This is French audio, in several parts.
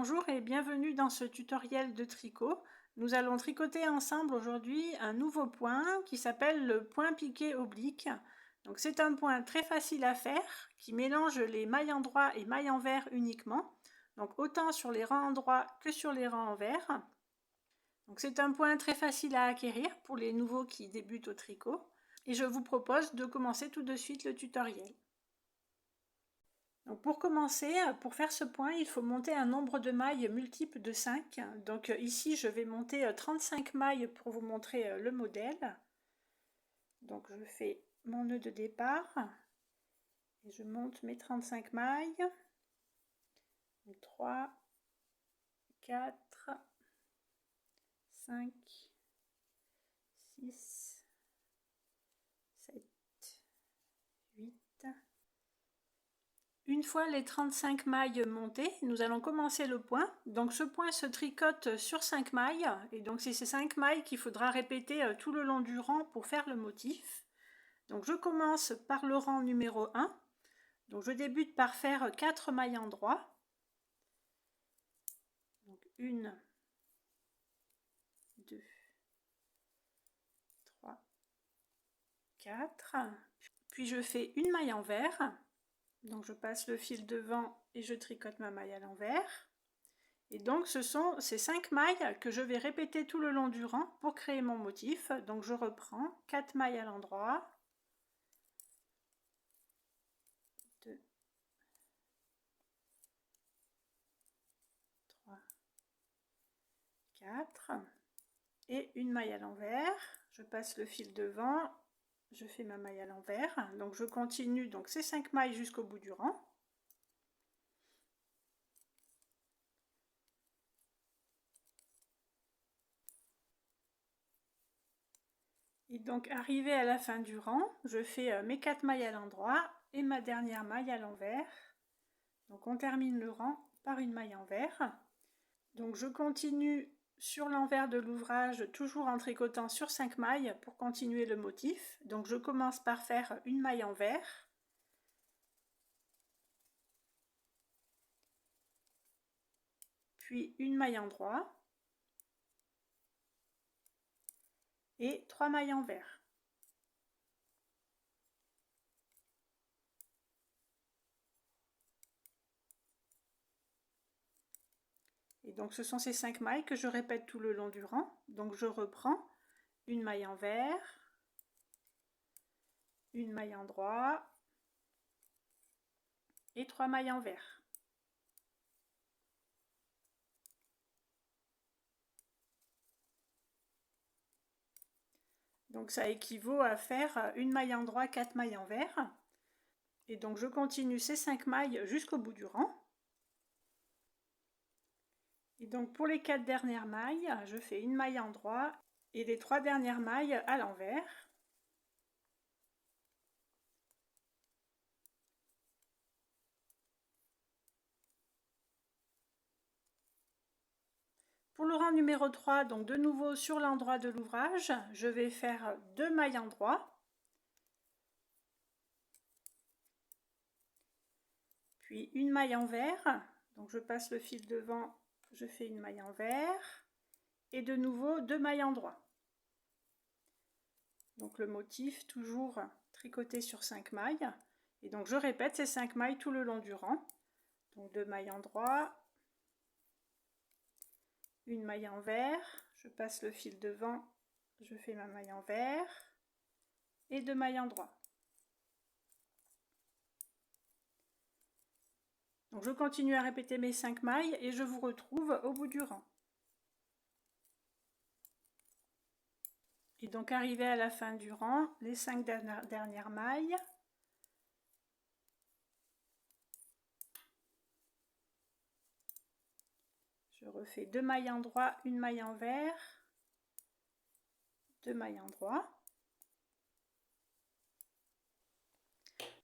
Bonjour et bienvenue dans ce tutoriel de tricot. Nous allons tricoter ensemble aujourd'hui un nouveau point qui s'appelle le point piqué oblique. Donc c'est un point très facile à faire qui mélange les mailles endroit et mailles envers uniquement. Donc autant sur les rangs endroits que sur les rangs envers. Donc c'est un point très facile à acquérir pour les nouveaux qui débutent au tricot. Et je vous propose de commencer tout de suite le tutoriel. Donc pour commencer, pour faire ce point, il faut monter un nombre de mailles multiple de 5. Donc ici, je vais monter 35 mailles pour vous montrer le modèle. Donc je fais mon nœud de départ et je monte mes 35 mailles. 3, 4, 5, 6, 7, 8. Une fois les 35 mailles montées, nous allons commencer le point. Donc ce point se tricote sur 5 mailles, et donc c'est ces 5 mailles qu'il faudra répéter tout le long du rang pour faire le motif. Donc je commence par le rang numéro 1. Donc je débute par faire 4 mailles endroit. Donc 1, 2, 3, 4. Puis je fais une maille envers. Donc je passe le fil devant et je tricote ma maille à l'envers. Et donc ce sont ces 5 mailles que je vais répéter tout le long du rang pour créer mon motif. Donc je reprends 4 mailles à l'endroit. 2, 3, 4. Et une maille à l'envers. Je passe le fil devant. Je fais ma maille à l'envers. Donc je continue donc ces 5 mailles jusqu'au bout du rang. Et donc arrivé à la fin du rang, je fais mes 4 mailles à l'endroit et ma dernière maille à l'envers. Donc on termine le rang par une maille envers. Donc je continue sur l'envers de l'ouvrage, toujours en tricotant sur 5 mailles pour continuer le motif. Donc je commence par faire une maille envers. Puis une maille endroit. Et 3 mailles envers. Et donc ce sont ces 5 mailles que je répète tout le long du rang. Donc je reprends une maille envers, une maille endroit et 3 mailles envers. Donc ça équivaut à faire une maille endroit, 4 mailles envers. Et donc je continue ces 5 mailles jusqu'au bout du rang. Et donc pour les 4 dernières mailles, je fais une maille endroit et les 3 dernières mailles à l'envers. Pour le rang numéro 3, donc de nouveau sur l'endroit de l'ouvrage, je vais faire 2 mailles endroit. Puis une maille envers. Donc je passe le fil devant, je fais une maille envers. Et de nouveau 2 mailles endroit. Donc le motif toujours tricoté sur 5 mailles. Et donc je répète ces 5 mailles tout le long du rang. Donc 2 mailles endroit. Une maille envers, je passe le fil devant, je fais ma maille envers et 2 mailles endroit. Donc je continue à répéter mes 5 mailles et je vous retrouve au bout du rang. Et donc arrivé à la fin du rang, les 5 dernières mailles. Je refais 2 mailles endroit, une maille envers, 2 mailles endroit.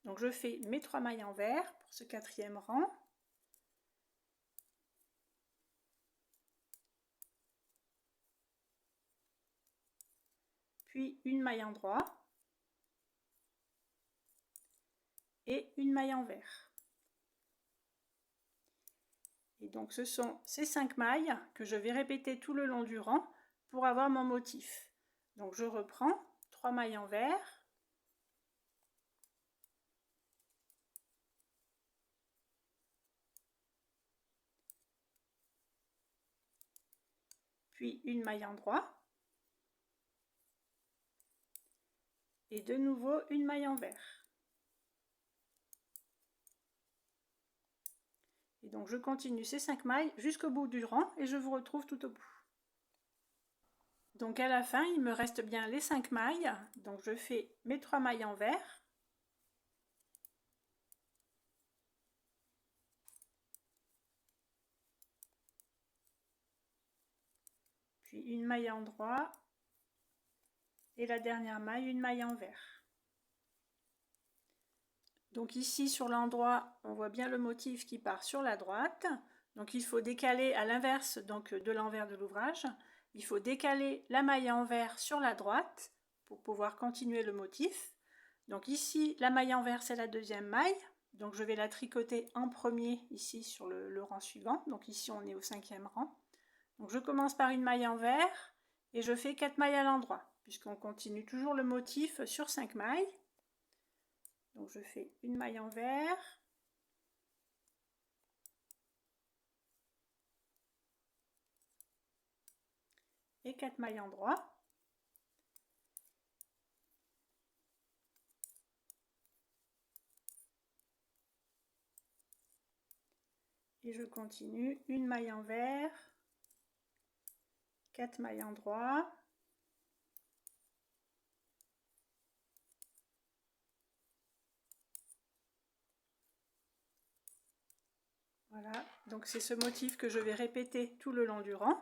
Donc je fais mes 3 mailles envers pour ce 4e rang. Puis une maille endroit et une maille envers. Et donc ce sont ces 5 mailles que je vais répéter tout le long du rang pour avoir mon motif. Donc je reprends 3 mailles envers, puis une maille endroit, et de nouveau une maille envers. Et donc je continue ces 5 mailles jusqu'au bout du rang et je vous retrouve tout au bout. Donc à la fin, il me reste bien les 5 mailles. Donc je fais mes 3 mailles envers. Puis une maille endroit. Et la dernière maille, une maille envers. Donc ici sur l'endroit, on voit bien le motif qui part sur la droite. Donc il faut décaler à l'inverse donc de l'envers de l'ouvrage. Il faut décaler la maille envers sur la droite pour pouvoir continuer le motif. Donc ici, la maille envers, c'est la deuxième maille. Donc je vais la tricoter en premier ici sur le rang suivant. Donc ici, on est au 5e rang. Donc je commence par une maille envers et je fais 4 mailles à l'endroit, puisqu'on continue toujours le motif sur 5 mailles. Donc je fais une maille envers, et 4 mailles endroit. Et je continue une maille envers, 4 mailles endroit. Voilà, donc c'est ce motif que je vais répéter tout le long du rang.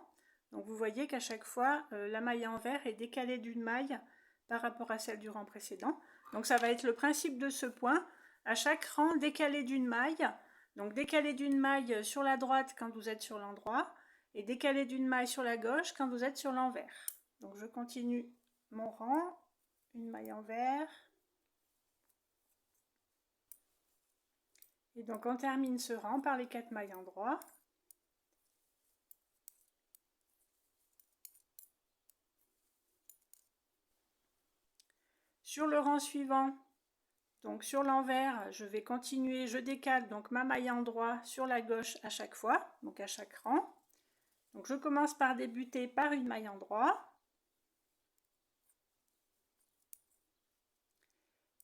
Donc vous voyez qu'à chaque fois, la maille envers est décalée d'une maille par rapport à celle du rang précédent. Donc ça va être le principe de ce point. À chaque rang, décalé d'une maille. Donc décalé d'une maille sur la droite quand vous êtes sur l'endroit et décalé d'une maille sur la gauche quand vous êtes sur l'envers. Donc je continue mon rang, une maille envers. Et donc on termine ce rang par les 4 mailles endroit. Sur le rang suivant, donc sur l'envers, je vais continuer, je décale donc ma maille endroit sur la gauche à chaque fois, donc à chaque rang. Donc je commence par débuter par une maille endroit.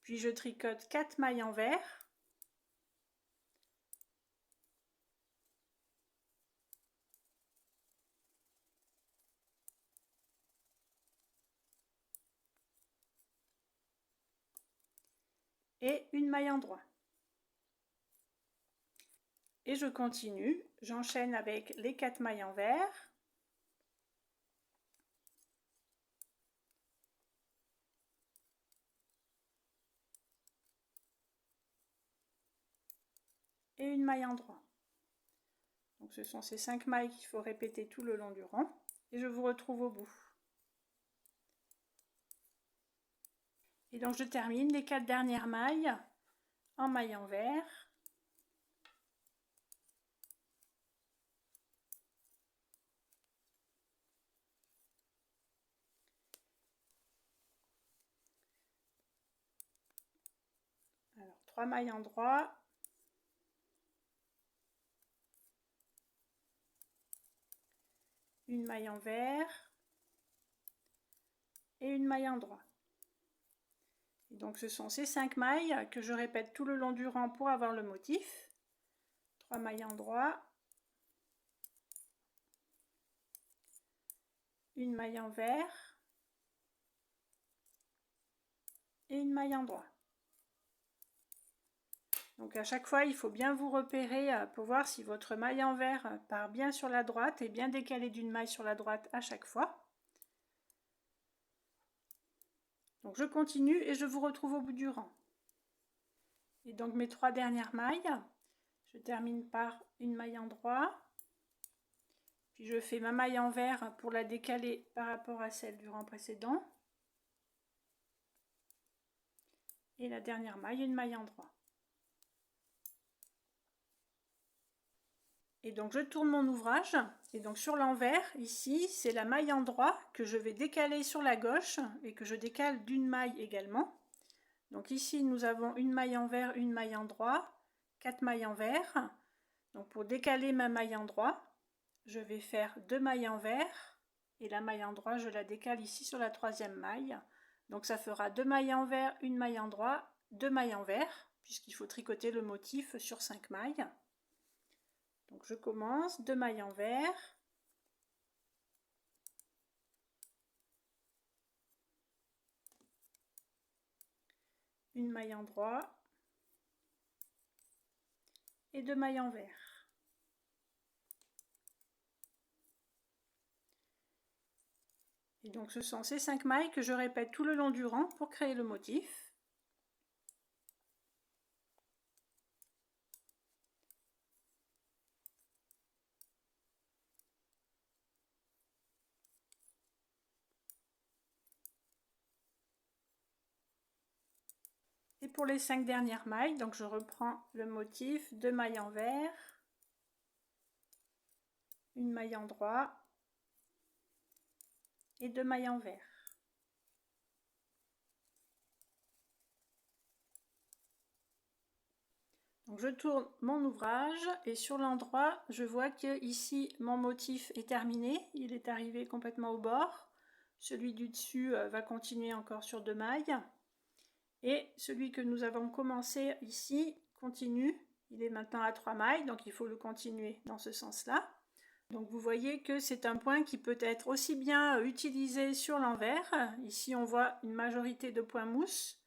Puis je tricote 4 mailles envers. Et une maille endroit. Et je continue, j'enchaîne avec les 4 mailles envers. Et une maille endroit. Donc ce sont ces 5 mailles qu'il faut répéter tout le long du rang. Et je vous retrouve au bout. Et donc je termine les 4 dernières mailles en maille envers. Alors 3 mailles endroit. Une maille envers. Et une maille endroit. Et donc ce sont ces 5 mailles que je répète tout le long du rang pour avoir le motif. 3 mailles endroit. Une maille envers. Et une maille endroit. Donc à chaque fois, il faut bien vous repérer pour voir si votre maille envers part bien sur la droite et bien décalée d'une maille sur la droite à chaque fois. Donc je continue et je vous retrouve au bout du rang. Et donc mes 3 dernières mailles, je termine par une maille endroit. Puis je fais ma maille envers pour la décaler par rapport à celle du rang précédent. Et la dernière maille, une maille endroit. Et donc je tourne mon ouvrage, et donc sur l'envers, ici, c'est la maille endroit que je vais décaler sur la gauche, et que je décale d'une maille également. Donc ici, nous avons une maille envers, une maille endroit, 4 mailles envers. Donc pour décaler ma maille endroit, je vais faire 2 mailles envers, et la maille endroit, je la décale ici sur la 3e maille. Donc ça fera 2 mailles envers, une maille endroit, 2 mailles envers, puisqu'il faut tricoter le motif sur 5 mailles. Donc je commence, 2 mailles envers, une maille endroit et 2 mailles envers. Et donc ce sont ces 5 mailles que je répète tout le long du rang pour créer le motif. Et pour les 5 dernières mailles, donc je reprends le motif, 2 mailles envers, une maille endroit et 2 mailles envers. Donc je tourne mon ouvrage et sur l'endroit, je vois que ici mon motif est terminé, il est arrivé complètement au bord. Celui du dessus va continuer encore sur 2 mailles. Et celui que nous avons commencé ici continue, il est maintenant à 3 mailles, donc il faut le continuer dans ce sens-là. Donc vous voyez que c'est un point qui peut être aussi bien utilisé sur l'envers. Ici on voit une majorité de points mousse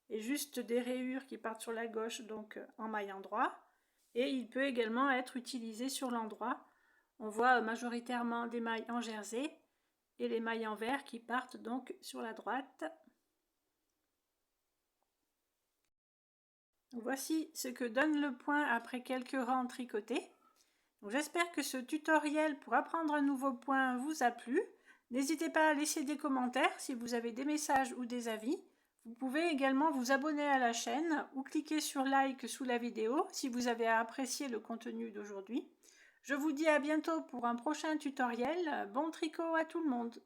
et juste des rayures qui partent sur la gauche, donc en maille endroit. Et il peut également être utilisé sur l'endroit. On voit majoritairement des mailles en jersey et les mailles en vert qui partent donc sur la droite. Voici ce que donne le point après quelques rangs tricotés. J'espère que ce tutoriel pour apprendre un nouveau point vous a plu. N'hésitez pas à laisser des commentaires si vous avez des messages ou des avis. Vous pouvez également vous abonner à la chaîne ou cliquer sur like sous la vidéo si vous avez apprécié le contenu d'aujourd'hui. Je vous dis à bientôt pour un prochain tutoriel. Bon tricot à tout le monde!